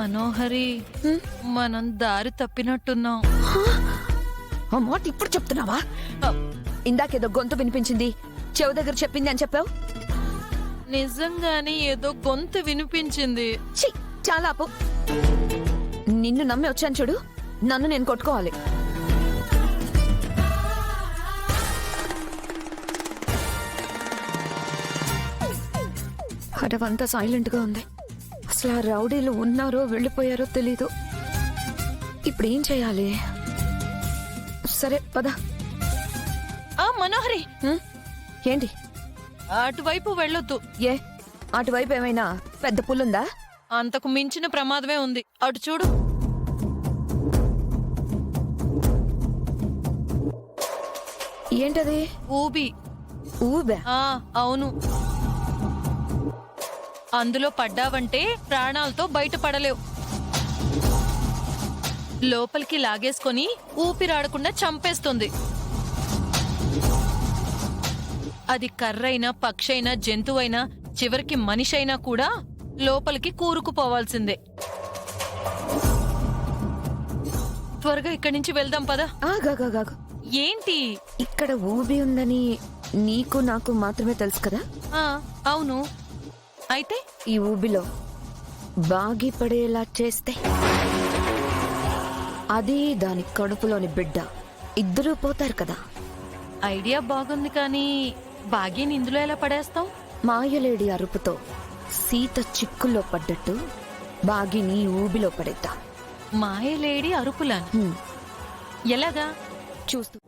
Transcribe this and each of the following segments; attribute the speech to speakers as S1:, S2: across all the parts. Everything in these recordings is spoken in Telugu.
S1: మనోహరి, మనం దారి తప్పినట్టున్నాం.
S2: ఆ మాట ఇప్పుడు చెప్తున్నావా? ఇందాకేదో గొంతు వినిపించింది, చెవు దగ్గర చెప్పింది అని చెప్పావు.
S1: నిజంగానే ఏదో గొంతు వినిపించింది.
S2: ఛీ, చాలా ఆపు. నిన్ను నమ్మి వచ్చాను చూడు, నన్ను నేను కొట్టుకోవాలి. అడవంతా సైలెంట్ గా ఉంది. అసలు ఆ రౌడీలు ఉన్నారో వెళ్ళిపోయారో తెలీదు. ఇప్పుడు ఏం చేయాలి? సరే పద.
S1: మనోహరి,
S2: ఏంటి?
S1: అటువైపు వెళ్ళొద్దు.
S2: ఏ, అటువైపు ఏమైనా పెద్ద పుల్లుందా?
S1: అంతకు మించిన ప్రమాదమే ఉంది. అటు చూడు.
S2: ఏంటది?
S1: ఊబి.
S2: ఊబా?
S1: అవును. అందులో పడ్డావంటే ప్రాణాలతో బయటపడలేవు. లోపలికి లాగేసుకొని ఊపిరాడకుండా చంపేస్తుంది. అది కర్రైనా, పక్షైనా, జంతువైనా, చివరికి మనిషైనా కూడా లోపలికి కూరుకుపోవాల్సిందే. త్వరగా ఇక్కడి నుంచి వెళ్దాం పదా.
S2: ఆగాగాగాగు.
S1: ఏంటి?
S2: ఇక్కడ ఊబి ఉందని నీకు నాకు మాత్రమే తెలుసు కదా?
S1: అవును. అయితే
S2: ఈ ఊబిలో బాగి పడేలా చేస్తే అది దాని కడుపులోని బిడ్డ ఇద్దరూ పోతారు కదా.
S1: ఐడియా బాగుంది, కానీ బాగీని ఇందులో ఎలా పడేస్తాం?
S2: మాయలేడి అరుపుతో సీత చిక్కుల్లో పడ్డట్టు బాగిని ఊబిలో పడేద్దాం.
S1: మాయలేడి అరుపులా? ఎలాగా?
S2: చూస్తూ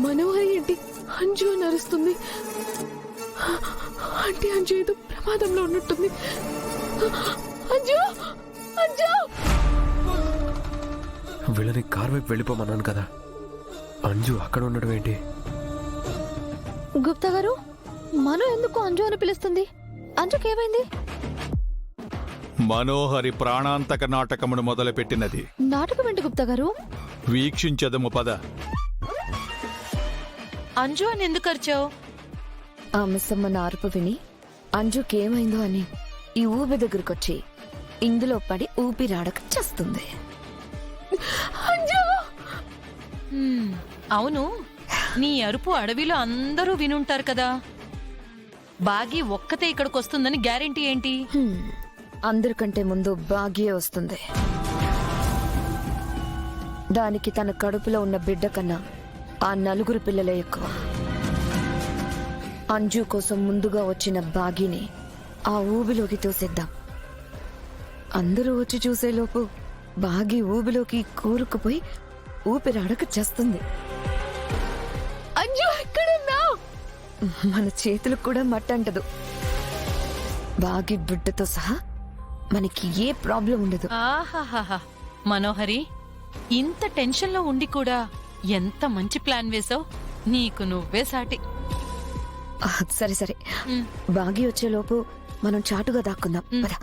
S3: మనోహరి ఏంటి అంజు అని అరుస్తుంది? అంటే అంజు ఏదో ప్రమాదంలో ఉన్నట్టుంది. అంజు, అంజు!
S4: వీళ్ళని కార్ వైపు వెళ్ళిపోమన్నాను కదా, అంజు అక్కడ ఉండడం ఏంటి?
S3: గుప్తా గారు, మనో ఎందుకు అంజు అని పిలుస్తుంది? అంజుకేమైంది?
S5: మనోహరి ప్రాణాంతక నాటకమును మొదలుపెట్టినది.
S3: నాటకం ఏంటి గుప్తా గారు?
S5: వీక్షించదము పద.
S1: అంజు అని ఎందుకు అరిచావు?
S2: ఆ మిస్సమ్మ అరుపు విని అంజుకేమైందో అని ఈ ఊబి దగ్గరకొచ్చి ఇందులో పడి ఊపిరాడక చేస్తుంది.
S1: అవును, నీ అరుపు అడవిలో అందరూ వినుంటారు కదా. బాగి ఒక్కతే ఇక్కడికి వస్తుందని గ్యారెంటీ ఏంటి?
S2: అందరికంటే ముందు బాగియే వస్తుంది. దానికి తన కడుపులో ఉన్న బిడ్డ కన్నా ఆ నలుగురు పిల్లలే ఎక్కువ. అంజు కోసం ముందుగా వచ్చిన బాగిని ఆ ఊబిలోకి తోసేద్దాం. అందరూ వచ్చి చూసేలోపు బాగి ఊబిలోకి కూరుకుపోయి ఊపిరాడక చేస్తుంది.
S3: అంజు ఎక్కడున్నా?
S2: మన చేతులకు కూడా మట్టంటదు. బాగి బిడ్డతో సహా మనకి ఏ ప్రాబ్లం ఉండదు.
S1: ఆహాహాహా, మనోహరి, ఇంత టెన్షన్ లో ఉండి కూడా ఎంత మంచి ప్లాన్ వేసావు. నీకు నువ్వే సాటి.
S2: సరే సరే, బాగి వచ్చేలోపు మనం చాటుగా దాక్కుందాం పద.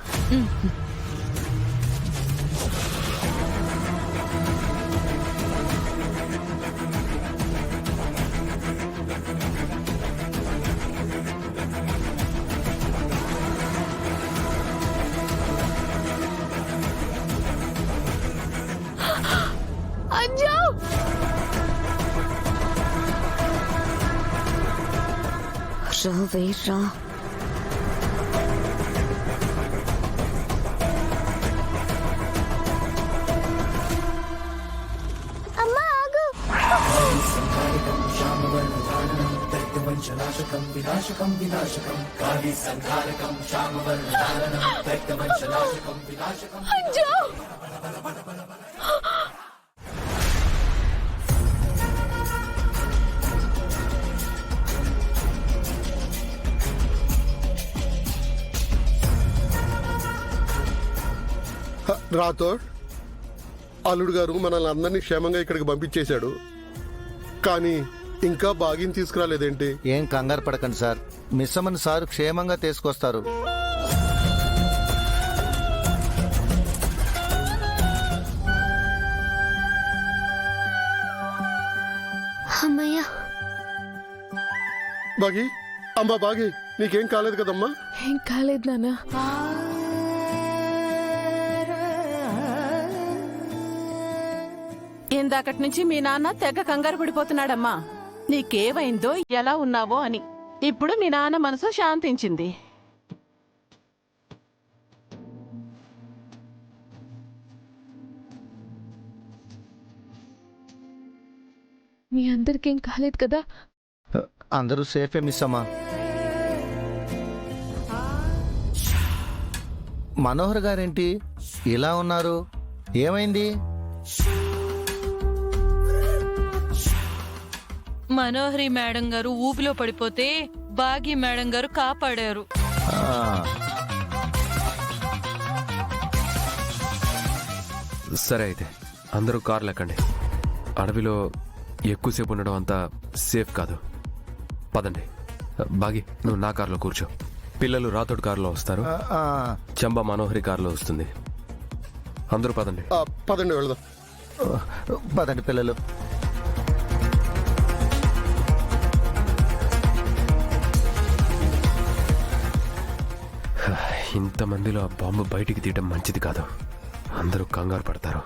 S3: అంజు!
S2: రావే రా.
S3: అమ్మా ఆగు! అంజు!
S6: రాథోడ్, అల్లుడు గారు మనల్ని అందరినీ క్షేమంగా ఇక్కడికి పంపించేశాడు. కానీ ఇంకా బాగిని తీసుకురాలేదేంటి?
S7: ఏం కంగారు పడకండి సార్, మిస్సమ్మని సార్ క్షేమంగా తీసుకొస్తారు.
S3: అమ్మయ్యా.
S6: బాగి, అమ్మా బాగి, నీకేం కాలేదు కదమ్మా?
S2: ఏం కాలేదు నాన్న.
S8: ఇందాకటి నుంచి మీ నాన్న తెగ కంగారు పడిపోతున్నాడమ్మా. నీకేమైందో, ఎలా ఉన్నావో అని. ఇప్పుడు మీ నాన్న మనసు శాంతించింది.
S3: మీ అందరికి ఏం కాలేదు కదా?
S7: అందరూ సేఫే మిస్సమ్మా. మనోహర్ గారేంటి ఇలా ఉన్నారు? ఏమైంది?
S1: మనోహరి మేడం గారు ఊబిలో పడిపోతే బాగి మేడం గారు కాపాడారు.
S7: ఆ,
S4: సరే అయితే అందరూ కార్లు ఎక్కండి. అడవిలో ఎక్కువసేపు ఉండడం అంతా సేఫ్ కాదు. పదండి. బాగి, నువ్వు నా కార్లో కూర్చో. పిల్లలు రాథోడ్ కారులో వస్తారు,
S7: ఆ,
S4: చంబా మనోహరి కారులో వస్తుంది. అందరూ పదండి.
S6: పదండి వెళదాం.
S7: పదండి పిల్లలు.
S4: ఇంతమందిలో ఆ బాంబు బయటికి తీయడం మంచిది కాదు. అందరూ కంగారు పడతారు.